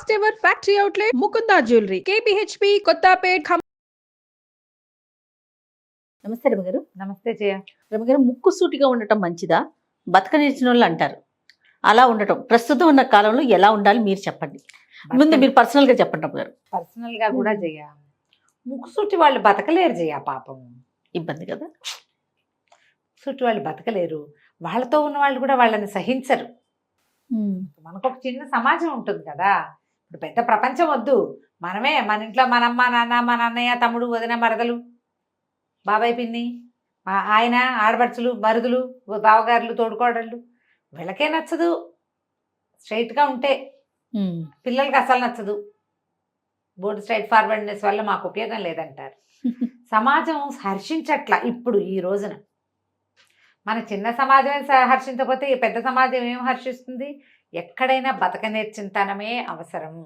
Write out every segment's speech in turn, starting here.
First ever factory outlet Mukunda jewellery KPHP Kothapet నమస్తే రమగారు. నమస్తే జయ. రమగారు, ముక్కు సూటిగా ఉండటం మంచిదా? బతక నేర్చిన వాళ్ళు అంటారు. అలా ఉండటం ప్రస్తుతం ఉన్న కాలంలో ఎలా ఉండాలి మీరు చెప్పండి. ముందు మీరు పర్సనల్ గా చెప్పండి రమగారు. పర్సనల్ గా కూడా జయ, ముక్కుసూటి వాళ్ళు బతకలేరు జయ. పాపం ఇబ్బంది కదా, ముక్కుసూటి వాళ్ళు బతకలేరు. వాళ్ళతో ఉన్న వాళ్ళు కూడా వాళ్ళని సహించరు. మనకు ఒక చిన్న సమాజం ఉంటుంది కదా, ఇప్పుడు పెద్ద ప్రపంచం వద్దు. మనమే మన ఇంట్లో మన అమ్మ నాన్న, మన అన్నయ్య తమ్ముడు వదిన మరదలు, బాబాయ్ పిన్ని, ఆయన ఆడపడుచులు మరుదులు, బావగారులు తోడుకోడళ్ళు, వీళ్ళకే నచ్చదు స్ట్రైట్గా ఉంటే. పిల్లలకి అసలు నచ్చదు. బోర్డు స్ట్రైట్ ఫార్వర్డ్నెస్ వల్ల మాకు ఉపయోగం లేదంటారు. సమాజం హర్షించట్ల ఇప్పుడు ఈ రోజున. మన చిన్న సమాజమే హర్షించకపోతే ఈ పెద్ద సమాజం ఏం హర్షిస్తుంది? ఎక్కడైనా బతక నేర్చింతనమే అవసరము.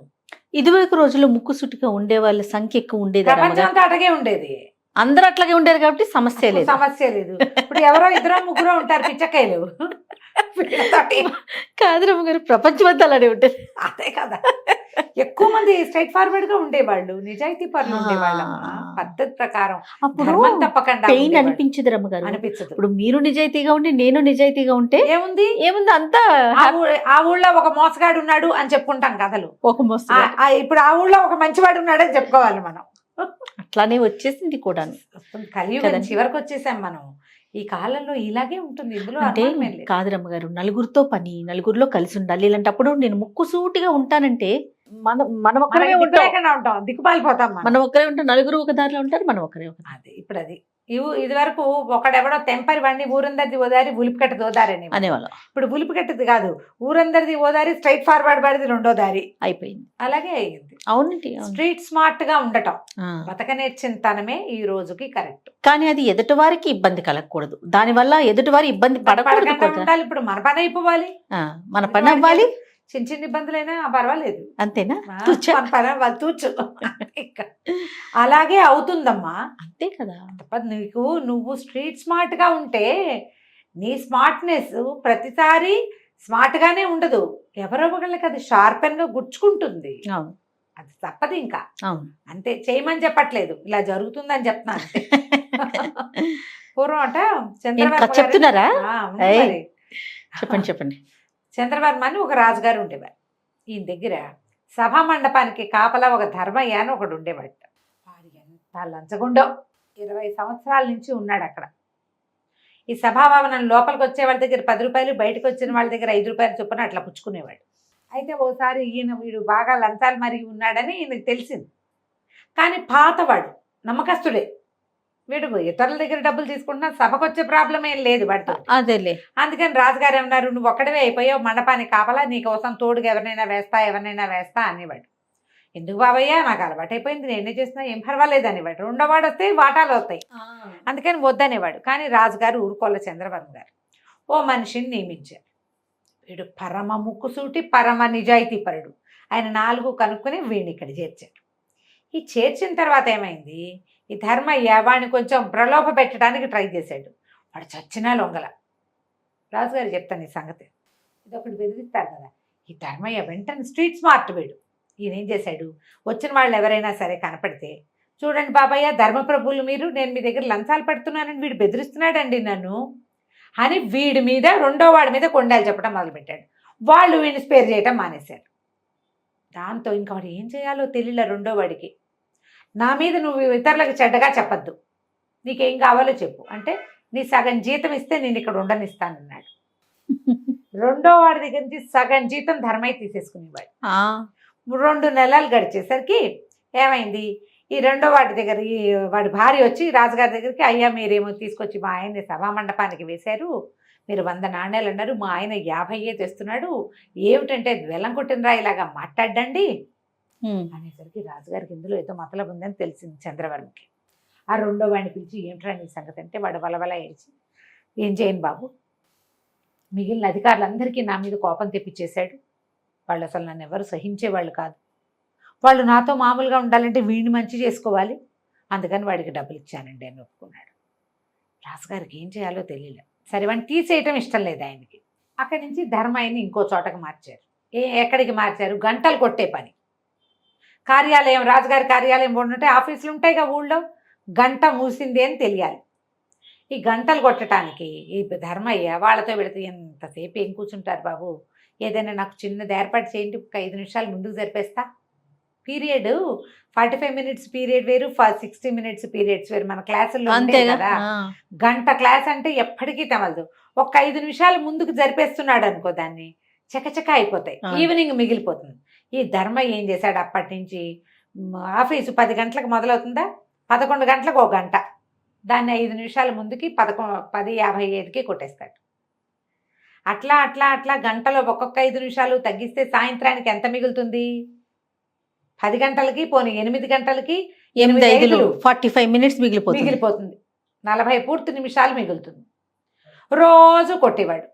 ఇదివరకు రోజుల్లో ముక్కు సూటిగా ఉండే వాళ్ళ సంఖ్య ఎక్కువ ఉండేది. ప్రపంచం అంతా అటగే ఉండేది. అందరూ అట్లాగే ఉండేది కాబట్టి సమస్య లేదు. సమస్య లేదు. ఇప్పుడు ఎవరో ఇద్దరు ముగ్గురు ఉంటారు పిచ్చకాయలు. కాదు రమగారు, ప్రపంచం అంతా అలానే ఉంటుంది. అదే కదా, ఎక్కువ మంది స్ట్రైట్ ఫార్వర్డ్ గా ఉండేవాళ్ళు, నిజాయితీ పరులు ఉండేవాళ్ళు. పద్ధతి ప్రకారం అప్పుడు తప్పకుండా పెయిన్ అనిపించదు రమగారు. అనిపించదు. ఇప్పుడు మీరు నిజాయితీగా ఉండి నేను నిజాయితీగా ఉంటే ఏముంది అంతా. ఆ ఊళ్ళో ఒక మోసగాడు ఉన్నాడు అని చెప్పుకుంటాం కథలు. ఒక మోస ఇప్పుడు ఆ ఊళ్ళో ఒక మంచివాడు ఉన్నాడు అని చెప్పుకోవాలి మనం. అట్లానే వచ్చేసింది కూడా. కలియుగం చివరికి వచ్చేసాం మనం. ఈ కాలంలో ఇలాగే ఉంటుంది. ఇందులో అంటే కాదు రమ్మగారు, నలుగురితో పని, నలుగురిలో కలిసి ఉండాలి. ఇలాంటప్పుడు నేను ముక్కు సూటిగా ఉంటానంటే మనం ఒక్కరే ఉంటాం, దిక్కుపాలిపోతాం. మనం ఒక్కరే ఉంటాం, నలుగురు ఒక దారిలో ఉంటారు, మనం ఒకరే. అదే ఇప్పుడు అది ఇది వరకు ఒకడెవడో తెంపరి వాడిని ఊరందరిది ఓదారి ఉలిపికట్ట దోదారని అనేవాళ్ళం. ఇప్పుడు ఉలిపికట్టది కాదు, ఊరందరిది ఓదారి స్ట్రైట్ ఫార్వర్డ్ పడిది రెండో దారి అయిపోయింది. అలాగే అయ్యింది. అవునండి. స్ట్రీట్ స్మార్ట్ గా ఉండటం, బతక నేర్చింతనమే ఈ రోజుకి కరెక్ట్. కానీ అది ఎదుటి వారికి ఇబ్బంది కలగకూడదు. దానివల్ల ఎదుటి వారి ఇబ్బంది పడకూడదు. ఉండాలి. ఇప్పుడు మన పని అయిపోవాలి, మన పని అవ్వాలి. చిన్న చిన్న ఇబ్బందులైనా పర్వాలేదు, అంతేనా? వాళ్ళు తూచు. అలాగే అవుతుందమ్మా, అంతే కదా. నువ్వు స్ట్రీట్ స్మార్ట్ గా ఉంటే నీ స్మార్ట్నెస్ ప్రతిసారి స్మార్ట్ గానే ఉండదు. ఎవరో ఒకళ్ళకి అది షార్పెన్ గా గుచ్చుకుంటుంది. అది తప్పదు ఇంకా. అంతే, చేయమని చెప్పట్లేదు, ఇలా జరుగుతుందని చెప్తున్నా అంతే. పూర్వం అట చంద్రబాబు చెప్తున్నారా? చెప్పండి. చంద్రవర్మ అని ఒక రాజుగారు ఉండేవారు. ఈయన దగ్గర సభా మండపానికి కాపలా ఒక ధర్మయ్య అని ఒకడు ఉండేవాడు. వాడు ఎంత లంచగుండో, 20 సంవత్సరాల నుంచి ఉన్నాడు అక్కడ. ఈ సభాభవనం లోపలికి వచ్చే వాళ్ళ దగ్గర 10 రూపాయలు, బయటకు వచ్చిన వాళ్ళ దగ్గర 5 రూపాయలు చొప్పున అట్లా పుచ్చుకునేవాడు. అయితే ఓసారి వీడు బాగా లంచాలు మరిగి ఉన్నాడని ఈయనకు తెలిసింది. కానీ పాతవాడు, నమ్మకస్తుడే. వీడు ఇతరుల దగ్గర డబ్బులు తీసుకుంటున్నా, సభకు వచ్చే ప్రాబ్లం ఏం లేదు వాడితో. అదేలే. అందుకని రాజుగారు ఏమన్నారు, నువ్వు ఒక్కడవే అయిపోయావు, మండపానికి కాపలా, నీకోసం తోడుగా ఎవరినైనా వేస్తా అనేవాడు. ఎందుకు బాబయ్యా, నాకు అలవాటు అయిపోయింది, నేనే చేస్తున్నా, ఏం పర్వాలేదు అనేవాడు. రెండో వాడు వస్తే వాటాలు వస్తాయి, అందుకని వద్దనేవాడు. కానీ రాజుగారు ఊరుకోలే. చంద్రబాబు గారు ఓ మనిషిని నియమించారు. వీడు పరమ ముక్కుసూటి, పరమ నిజాయితీ పరుడు. ఆయన 4 కనుక్కొని వీడిని ఇక్కడ చేర్చాడు. ఈ చేర్చిన తర్వాత ఏమైంది, ఈ ధర్మయ్య వాడిని కొంచెం ప్రలోభ పెట్టడానికి ట్రై చేశాడు. వాడు చచ్చినా లొంగల. రాజుగారు చెప్తాను ఈ సంగతి, ఇదొకటి బెదిరిస్తారు కదా. ఈ ధర్మయ్య వెంటనే స్ట్రీట్ స్మార్ట్ వీడు. ఈయన ఏం చేశాడు, వచ్చిన వాళ్ళు ఎవరైనా సరే కనపడితే, చూడండి బాబయ్య, ధర్మప్రభువులు మీరు, నేను మీ దగ్గర లంచాలు పెడుతున్నానని వీడు బెదిరిస్తున్నాడండి నన్ను అని వీడి మీద, రెండో వాడి మీద కొండాలు చెప్పడం మొదలుపెట్టాడు. వాళ్ళు వీడిని స్పేర్ చేయటం మానేశారు. దాంతో ఇంకా వాడు ఏం చేయాలో తెలియలే రెండో వాడికి. నా మీద నువ్వు ఇతరులకు చెడ్డగా చెప్పద్దు, నీకేం కావాలో చెప్పు అంటే నీ సగం జీతం ఇస్తే నేను ఇక్కడ ఉండనిస్తానన్నాడు. రెండో వాడి దగ్గర నుంచి సగం జీతం ధర్మయ్య తీసేసుకునేవాడు. 2 నెలలు గడిచేసరికి ఏమైంది, ఈ రెండో వాడి దగ్గర వాడి భార్య వచ్చి రాజుగారి దగ్గరికి, అయ్యా మీరేమో తీసుకొచ్చి మా ఆయన్ని సభా మండపానికి వేశారు, మీరు 100 నాణ్యాలు అన్నారు, మా ఆయన 50 తెస్తున్నాడు, ఏమిటంటే వెల్లం కొట్టినరా ఇలాగా మాట్లాడండి అనేసరికి రాజుగారికి ఇందులో ఏదో మతలబు ఉందని తెలిసింది చంద్రవర్మకి. ఆ రెండో వాడిని పిలిచి, ఏమిట్రా నీ సంగతి అంటే వాడు వలవల ఏడ్చి, ఏం చేయను బాబు, మిగిలిన అధికారులందరికీ నా మీద కోపం తెప్పించేశాడు, వాళ్ళు అసలు నన్ను ఎవరు సహించేవాళ్ళు కాదు, వాళ్ళు నాతో మామూలుగా ఉండాలంటే వీడిని మంచి చేసుకోవాలి, అందుకని వాడికి డబ్బులు ఇచ్చానండి అని ఒప్పుకున్నాడు. రాజుగారికి ఏం చేయాలో తెలియలే. సరే వాడిని తీసేయటం ఇష్టం లేదు ఆయనకి. అక్కడి నుంచి ధర్మయ్యని ఇంకో చోటకి మార్చారు. ఎక్కడికి మార్చారు, గంటలు కొట్టే పని. కార్యాలయం, రాజుగారి కార్యాలయం ఉంటే ఆఫీసులు ఉంటాయిగా ఊళ్ళో, గంట మూసింది అని తెలియాలి. ఈ గంటలు కొట్టడానికి ఈ ధర్మయ్య వాళ్ళతో వెళితే ఎంతసేపు ఏం కూర్చుంటారు బాబు, ఏదైనా నాకు చిన్నది ఏర్పాటు చేయండి, ఒక 5 నిమిషాలు ముందుకు జరిపేస్తా. పీరియడ్ 45 మినిట్స్ పీరియడ్ వేరు, 60 మినిట్స్ పీరియడ్స్ వేరు. మన క్లాసుల్లో ఉండే కదా, గంట క్లాస్ అంటే ఎప్పటికీ తెమలదు. ఒక 5 నిమిషాలు ముందుకు జరిపేస్తున్నాడు అనుకో, దాన్ని చకచక అయిపోతాయి, ఈవినింగ్ మిగిలిపోతుంది. ఈ ధర్మయ్య ఏం చేశాడు, అప్పటి నుంచి ఆఫీసు 10 గంటలకు మొదలవుతుందా, 11 గంటలకు 1 గంట, దాన్ని 5 నిమిషాల ముందుకి 10:55కి కొట్టేస్తాడు. అట్లా అట్లా అట్లా గంటలో ఒక్కొక్క 5 నిమిషాలు తగ్గిస్తే సాయంత్రానికి ఎంత మిగులుతుంది? 10 గంటలకి పోనీ 8 గంటలకి 45 మినిట్స్ మిగిలిపోతుంది. 40 పూర్తి నిమిషాలు మిగులుతుంది. రోజు కొట్టేవాడు.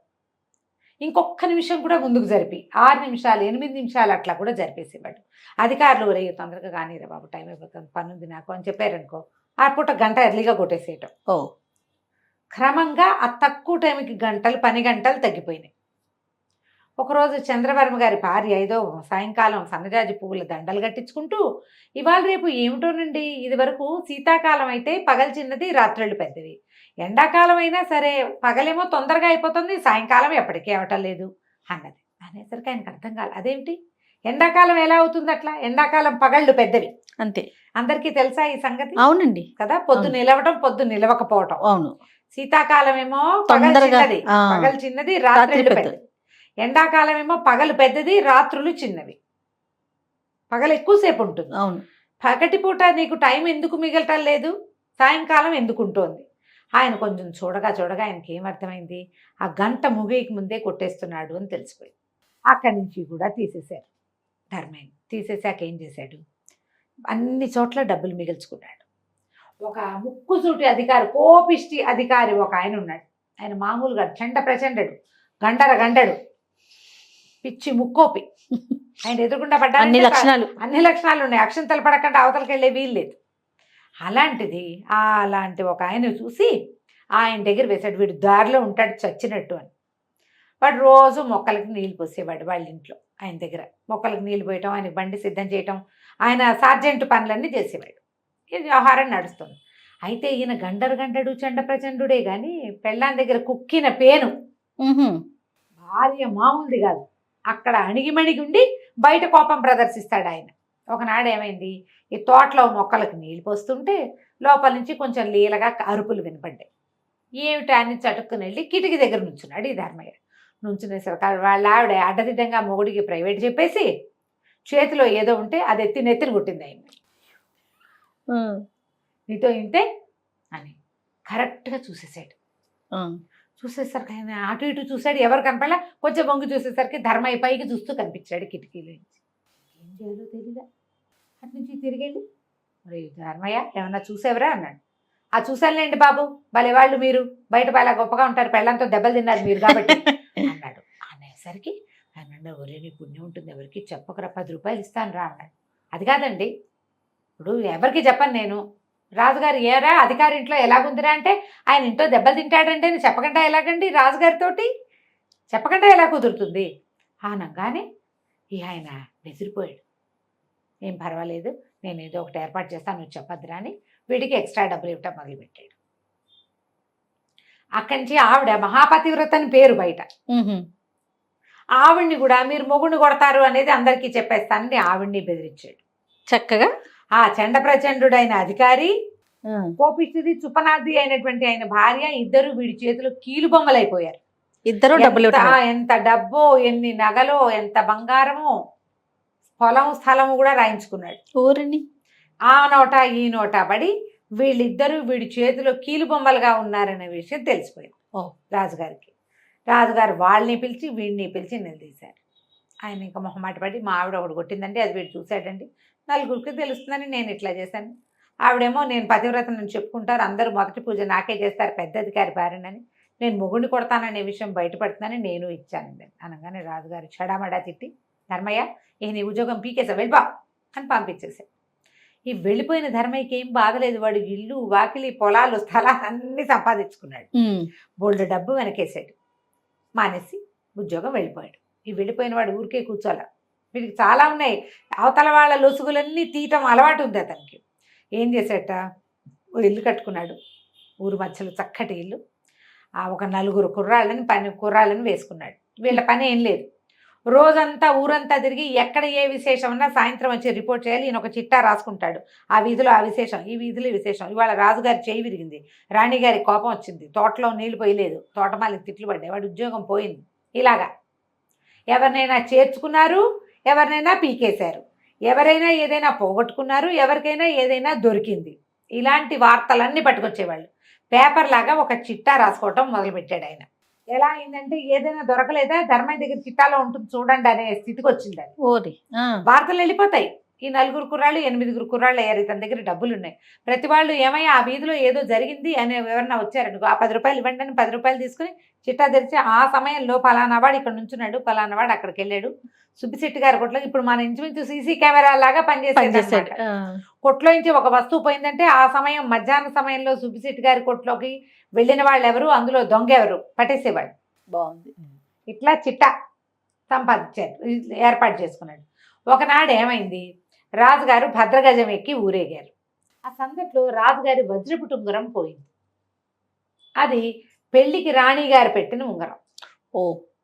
ఇంకొక నిమిషం కూడా ముందుకు జరిపి 6 నిమిషాలు 8 నిమిషాలు అట్లా కూడా జరిపేసేవాడు. అధికారులు రే తొందరగా కానీరా బాబు, టైం అయిపోతుంది, పని ఉంది నాకు అని చెప్పారనుకో, ఆ పూట గంట ఎర్లీగా కొట్టేసేయటం. క్రమంగా ఆ తక్కువ టైంకి పని గంటలు తగ్గిపోయినాయి. ఒకరోజు చంద్రవర్మ గారి భార్య ఏదో సాయంకాలం సన్నజాజి పువ్వుల దండలు కట్టించుకుంటూ, ఇవాళ రేపు ఏమిటోనండి, ఇది వరకు శీతాకాలం అయితే పగలు చిన్నది రాత్రుళ్ళు పెద్దవి, ఎండాకాలం అయినా సరే పగలేమో తొందరగా అయిపోతుంది, సాయంకాలం ఎప్పటికీ అవటం లేదు అన్నది. అనేసరికి ఆయనకు అర్థం కాదు, అదేమిటి ఎండాకాలం ఎలా అవుతుంది అట్లా, ఎండాకాలం పగళ్ళు పెద్దవి అంతే, అందరికీ తెలుసా ఈ సంగతి? అవునండి కదా, పొద్దు నిలవటం పొద్దు నిలవకపోవటం. అవును. శీతాకాలం ఏమో పగలు చిన్నది రాత్రుళ్ళు పెద్దది, ఎండాకాలం ఏమో పగలు పెద్దది రాత్రులు చిన్నవి, పగలు ఎక్కువసేపు ఉంటుంది. అవును. పగటిపూట నీకు టైం ఎందుకు మిగలటం లేదు, సాయంకాలం ఎందుకు ఉంటుంది? ఆయన కొంచెం చూడగా ఆయనకి ఏమర్థమైంది, ఆ గంట ముగియక ముందే కొట్టేస్తున్నాడు అని తెలిసిపోయింది. అక్కడి నుంచి కూడా తీసేశారు ధర్మయ్య. తీసేశాక ఏం చేశాడు, అన్ని చోట్ల డబ్బులు మిగిల్చుకున్నాడు. ఒక ముక్కుసూటి అధికారి, కోపిష్టి అధికారి ఒక ఆయన ఉన్నాడు. ఆయన మామూలుగా చండ ప్రచండడు, గండడు, పిచ్చి ముక్కోపి. ఆయన ఎదురుకుండా పడ్డా అన్ని లక్షణాలు ఉన్నాయి, అక్షంతలు పడకుండా అవతలకి వెళ్ళే వీలు లేదు. అలాంటి ఒక ఆయన చూసి ఆయన దగ్గర వేశాడు, వీడు దారిలో ఉంటాడు చచ్చినట్టు అని. వాడు రోజు మొక్కలకి నీళ్ళు పోసేవాడు వాళ్ళ ఇంట్లో. ఆయన దగ్గర మొక్కలకు నీళ్ళు పోయటం, ఆయనకి బండి సిద్ధం చేయటం, ఆయన సార్జెంట్ పనులన్నీ చేసేవాడు. ఇది వ్యవహారం నడుస్తుంది. అయితే ఈయన గండడు చండ ప్రచండుడే కానీ పెళ్ళాం దగ్గర కుక్కిన పేను భార్య మామూలుది కాదు. అక్కడ అణిగిమణిగి ఉండి బయట కోపం ప్రదర్శిస్తాడు ఆయన. ఒకనాడు ఏమైంది, ఈ తోటలో మొక్కలకు నీళ్ళు పోస్తుంటే లోపల నుంచి కొంచెం లీలగా అరుపులు వినపడ్డాయి. ఏమిటా అని చటుక్కుని వెళ్ళి కిటికీ దగ్గర నుంచున్నాడు ఈ ధర్మయ్య. నుంచునేసరికి వాళ్ళ ఆవిడ అడ్డదిడ్డంగా మొగుడికి ప్రైవేట్ చెప్పేసి చేతిలో ఏదో ఉంటే అది ఎత్తి నెత్తిని కొట్టింది ఆయన. నీతో ఇంతే అని కరెక్ట్గా చూసేసాడు. చూసేసరికి ఆయన అటు ఇటు చూశాడు, ఎవరు కనపడలా. కొంచెం బొంగి చూసేసరికి ధర్మయ్య పైకి చూస్తూ కనిపించాడు కిటికీలో నుంచి. ఏం చేయాలో తెలీదా, అటు నుంచి తిరిగెళ్ళి, మరి ధర్మయ్య ఏమన్నా చూసేవరా అన్నాడు. ఆ చూశానులేండి బాబు, భలే వాళ్ళు మీరు, బయట బాగా గొప్పగా ఉంటారు, పెళ్ళంతో దెబ్బలు తిన్నారు మీరు కాబట్టి అన్నాడు. అనేసరికి ఆయన అన్నాడు, ఒరే నీ పుణ్యం ఉంటుంది, ఎవరికి చెప్పకరా, 10 రూపాయలు ఇస్తాను రా అన్నాడు. అది కాదండి, ఇప్పుడు ఎవరికి చెప్పను నేను, రాజుగారు ఏరా అధికారి ఇంట్లో ఎలాగుందిరా అంటే, ఆయన ఇంట్లో దెబ్బలు తింటాడంటే నేను చెప్పకుండా ఎలాగండి, రాజుగారితోటి చెప్పకుండా ఎలా కుదురుతుంది అనగానే ఆయన బెదిరిపోయాడు. ఏం పర్వాలేదు, నేను ఏదో ఒకటి ఏర్పాటు చేస్తాను, నువ్వు చెప్పద్దురా అని వీడికి ఎక్స్ట్రా డబ్బులు ఇవ్వటం మొదలుపెట్టాడు. అక్కడి నుంచి ఆవిడ మహాపతివ్రత అని పేరు బయట. ఆవిడ్ని కూడా మీరు మొగుడిని కొడతారు అనేది అందరికీ చెప్పేస్తానని ఆవిడ్ని బెదిరించాడు. చక్కగా ఆ చండ ప్రచండుడైన అధికారి, కోపిష్టిది చుపనాది అయినటువంటి ఆయన భార్య, ఇద్దరు వీడి చేతిలో కీలు బొమ్మలైపోయారు. ఇద్దరు డబ్బులు, ఎంత డబ్బో, ఎన్ని నగలో, ఎంత బంగారమో, పొలం స్థలము కూడా రాయించుకున్నాడు. ఊరిని ఆ నోట ఈ నోట పడి వీళ్ళిద్దరూ వీడి చేతిలో కీలు బొమ్మలుగా ఉన్నారనే విషయం తెలిసిపోయింది రాజుగారికి. రాజుగారు వాళ్ళని పిలిచి వీడిని పిలిచి నిలదీశారు. ఆయన ఇంకా మొహమాట పడి, మా ఆవిడ ఒకటి కొట్టిందండి, అది వీడు చూశాడండి, నలుగురికి తెలుస్తుందని నేను ఇట్లా చేశాను. ఆవిడేమో నేను పతివ్రతను చెప్పుకుంటారు, అందరూ మొదటి పూజ నాకే చేస్తారు, పెద్ద అధికారి భార్యనని, నేను మొగుడిని కొడతాననే విషయం బయటపడుతుందని నేను ఇచ్చానండి అనగానే రాజుగారు చెడామడా తిట్టి, ధర్మయ్య ఏ నీ ఉద్యోగం పీకేసా, వెళ్ళిపో అని పంపించేశాడు. ఈ వెళ్ళిపోయిన ధర్మయ్యకి ఏం బాధలేదు, వాడు ఇల్లు వాకిలి పొలాలు స్థలాలు అన్నీ సంపాదించుకున్నాడు, బోల్డ్ డబ్బు వెనకేసాడు, మానేసి ఉద్యోగం వెళ్ళిపోయాడు. ఈ వెళ్ళిపోయిన వాడు ఊరికే కూర్చోాల, వీడికి చాలా ఉన్నాయి. అవతల వాళ్ళ లొసుగులన్నీ తీయటం అలవాటు ఉంది అతనికి. ఏం చేసేట, ఓ ఇల్లు కట్టుకున్నాడు, ఊరు మధ్యలో చక్కటి ఇల్లు. ఒక 4 కుర్రాళ్ళని వేసుకున్నాడు. వీళ్ళ పని ఏం లేదు, రోజంతా ఊరంతా తిరిగి ఎక్కడ ఏ విశేషం ఉన్నా సాయంత్రం వచ్చి రిపోర్ట్ చేయాలి. ఈయన ఒక చిట్టా రాసుకుంటాడు, ఆ వీధిలో ఆ విశేషం, ఈ వీధిలో విశేషం. ఇవాళ రాజుగారి చేయి విరిగింది, రాణిగారి కోపం వచ్చింది, తోటలో నీళ్లు పోయలేదు, తోటమాలికి తిట్లు పడ్డాయి, వాడి ఉద్యోగం పోయింది. ఇలాగా ఎవరినైనా చేర్చుకున్నారు, ఎవరినైనా పీకేశారు, ఎవరైనా ఏదైనా పోగొట్టుకున్నారు, ఎవరికైనా ఏదైనా దొరికింది. ఇలాంటి వార్తలన్నీ పట్టుకొచ్చేవాళ్ళు. పేపర్ లాగా ఒక చిట్టా రాసుకోవటం మొదలుపెట్టాడు ఆయన. ఎలా అయిందంటే, ఏదైనా దొరకలేదా, ధర్మయ్య దగ్గర చిట్టాలో ఉంటుంది చూడండి అనే స్థితికి వచ్చింది. ఓరి వార్తలు వెళ్ళిపోతాయి. ఈ 4 కుర్రాళ్ళు 8 కుర్రాళ్ళు అయ్యారు, ఇతని దగ్గర డబ్బులు ఉన్నాయి. ప్రతి వాళ్ళు ఏమయ్యా ఆ వీధిలో ఏదో జరిగింది అని ఎవరన్నా వచ్చారనుకో, ఆ 10 రూపాయలు ఇవ్వండి అని 10 రూపాయలు తీసుకుని చిట్టా తెరిచి, ఆ సమయంలో పలానావాడు ఇక్కడ నుంచున్నాడు, పలానావాడు అక్కడికి వెళ్ళాడు, సుబ్బిశెట్టి గారి కొట్లో. ఇప్పుడు మన ఇంచుమించు సీసీ కెమెరా లాగా పనిచేసేది. కొట్లో నుంచి ఒక వస్తువు పోయిందంటే ఆ సమయం మధ్యాహ్న సమయంలో సుబ్బిశెట్టి గారి కొట్లోకి వెళ్ళిన వాళ్ళు ఎవరు, అందులో దొంగ ఎవరు పట్టేసేవాడు. బాగుంది. ఇట్లా చిట్టా సంపాదించారు, ఏర్పాటు చేసుకున్నాడు. ఒకనాడు ఏమైంది, రాజుగారు భద్రగజం ఎక్కి ఊరేగారు. ఆ సందట్లో రాజుగారి వజ్రపు ఉంగరం పోయింది. అది పెళ్లికి రాణిగారు పెట్టిన ఉంగరం. ఓ,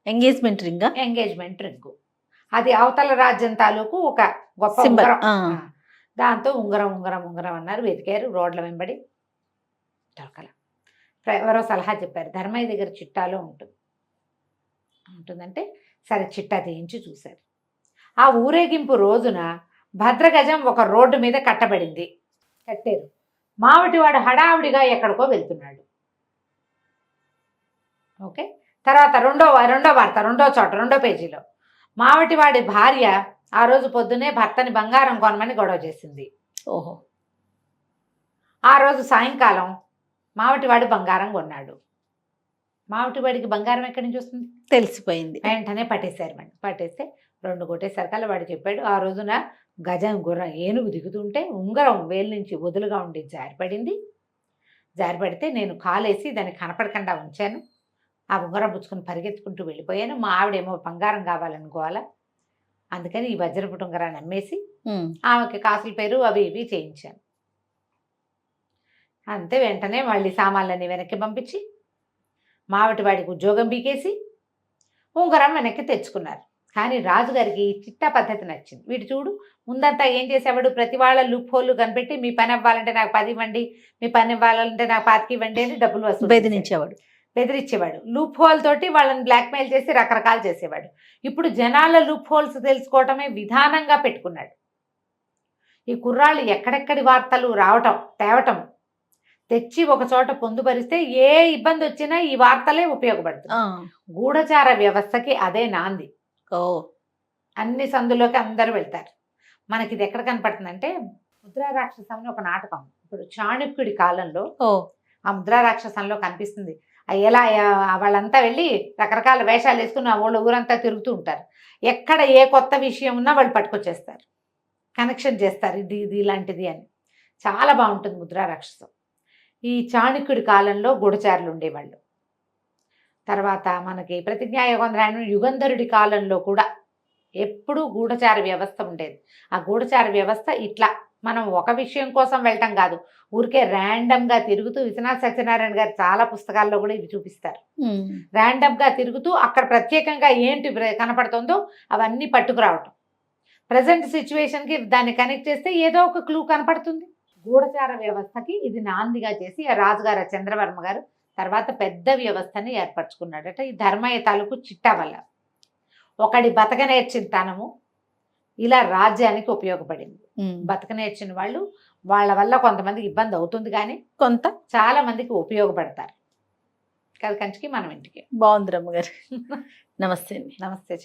ఎంగేజ్మెంట్ రింగ్. Engagement ring. అది అవతల రాజ్యం తాలూకు ఒక గొప్ప ఉంగరం. దాంతో ఉంగరం ఉంగరం ఉంగరం అన్నారు, వెతికారు రోడ్ల వెంబడి, దొరకల. ఎవరో సలహా చెప్పారు, ధర్మయ్య దగ్గర చిట్టాలో ఉంటుందంటే సరే చిట్టా తీయించి చూశారు. ఆ ఊరేగింపు రోజున భద్రగజం ఒక రోడ్డు మీద కట్టబడింది, కట్టారు. మావటివాడు హడావుడిగా ఎక్కడికో వెళ్తున్నాడు. ఓకే, తర్వాత రెండో వార్త, రెండో పేజీలో మావటివాడి భార్య ఆ రోజు పొద్దునే భర్తని బంగారం కొనమని గొడవ చేసింది. ఓహో. ఆ రోజు సాయంకాలం మావటివాడు బంగారం కొన్నాడు. మావటివాడికి బంగారం ఎక్కడి నుంచి వస్తుంది తెలిసిపోయింది. వెంటనే పట్టేశారు. పట్టేస్తే 2 కొట్టేసరికల్లా వాడు చెప్పాడు, ఆ రోజున గజం గుర్రం ఏనుగు దిగుతుంటే ఉంగరం వేలు నుంచి వదులుగా ఉండి జారిపడింది. జారిపడితే నేను కాలేసి దాన్ని కనపడకుండా ఉంచాను. ఆ ఉంగరం పుచ్చుకొని పరిగెత్తుకుంటూ వెళ్ళిపోయాను. మా ఆవిడేమో బంగారం కావాలనుకోవాలా, అందుకని ఈ వజ్రపు ఉంగరాన్ని అమ్మేసి ఆమెకి కాసుల పేరు అవి ఇవి చేయించాను. అంతే. వెంటనే మళ్ళీ సామాన్లన్నీ వెనక్కి పంపించి మావటి వాడికి ఉద్యోగం బీకేసి ఉంగరం వెనక్కి తెచ్చుకున్నారు. కానీ రాజుగారికి చిట్టా పద్ధతి నచ్చింది. వీడు చూడు, ముందంతా ఏం చేసేవాడు, ప్రతి వాళ్ళ లూప్ హోల్లు కనిపెట్టి మీ పని అవ్వాలంటే నాకు 10 ఇవ్వండి, మీ పని ఇవ్వాలంటే నాకు 25 ఇవ్వండి అని డబ్బులు వసూలు బెదిరించేవాడు. లూప్ హోల్ తోటి వాళ్ళని బ్లాక్మెయిల్ చేసి రకరకాలు చేసేవాడు. ఇప్పుడు జనాల లూప్ హోల్స్ తెలుసుకోవటమే విధానంగా పెట్టుకున్నాడు. ఈ కుర్రాళ్ళు ఎక్కడెక్కడి వార్తలు తేవటం తెచ్చి ఒక చోట పొందుపరిస్తే ఏ ఇబ్బంది వచ్చినా ఈ వార్తలే ఉపయోగపడుతుంది. గూఢచార వ్యవస్థకి అదే నాంది. అన్ని సందులోకి అందరూ వెళ్తారు. మనకి ఇది ఎక్కడ కనపడుతుందంటే, ముద్రారాక్షసం అని ఒక నాటకం ఇప్పుడు చాణక్యుడి కాలంలో ఆ ముద్రారాక్షసంలో కనిపిస్తుంది. ఎలా వాళ్ళంతా వెళ్ళి రకరకాల వేషాలు వేసుకుని వాళ్ళు ఊరంతా తిరుగుతూ ఉంటారు. ఎక్కడ ఏ కొత్త విషయం ఉన్నా వాళ్ళు పట్టుకొచ్చేస్తారు, కనెక్షన్ చేస్తారు, ఇది ఇలాంటిది అని. చాలా బాగుంటుంది ముద్రారాక్షసం. ఈ చాణక్యుడి కాలంలో గూఢచారులు ఉండేవాళ్ళు. తర్వాత మనకి ప్రతిజ్ఞాయోగం యుగంధరుడి కాలంలో కూడా ఎప్పుడూ గూఢచార వ్యవస్థ ఉండేది. ఆ గూఢచార వ్యవస్థ ఇట్లా మనం ఒక విషయం కోసం వెళ్ళటం కాదు, ఊరికే ర్యాండమ్గా తిరుగుతూ, విశ్వనాథ సత్యనారాయణ గారు చాలా పుస్తకాల్లో కూడా ఇవి చూపిస్తారు. ర్యాండమ్గా తిరుగుతూ అక్కడ ప్రత్యేకంగా ఏంటి కనపడుతుందో అవన్నీ పట్టుకురావటం. ప్రజెంట్ సిచ్యువేషన్కి దాన్ని కనెక్ట్ చేస్తే ఏదో ఒక క్లూ కనపడుతుంది. గూఢచార వ్యవస్థకి ఇది నాందిగా చేసి రాజుగారు చంద్రవర్మ గారు తర్వాత పెద్ద వ్యవస్థని ఏర్పరచుకున్నాడట. ఈ ధర్మయ్య తాలూకు చిట్టా వల్ల ఒకడి బతకనేర్చిన తనము ఇలా రాజ్యానికి ఉపయోగపడింది. బతకనేర్చిన వాళ్ళు వాళ్ళ వల్ల కొంతమందికి ఇబ్బంది అవుతుంది, కానీ చాలా మందికి ఉపయోగపడతారు. కంచికి మనం ఇంటికి. బాగుంది రమ్మగారు. నమస్తే. నమస్తే.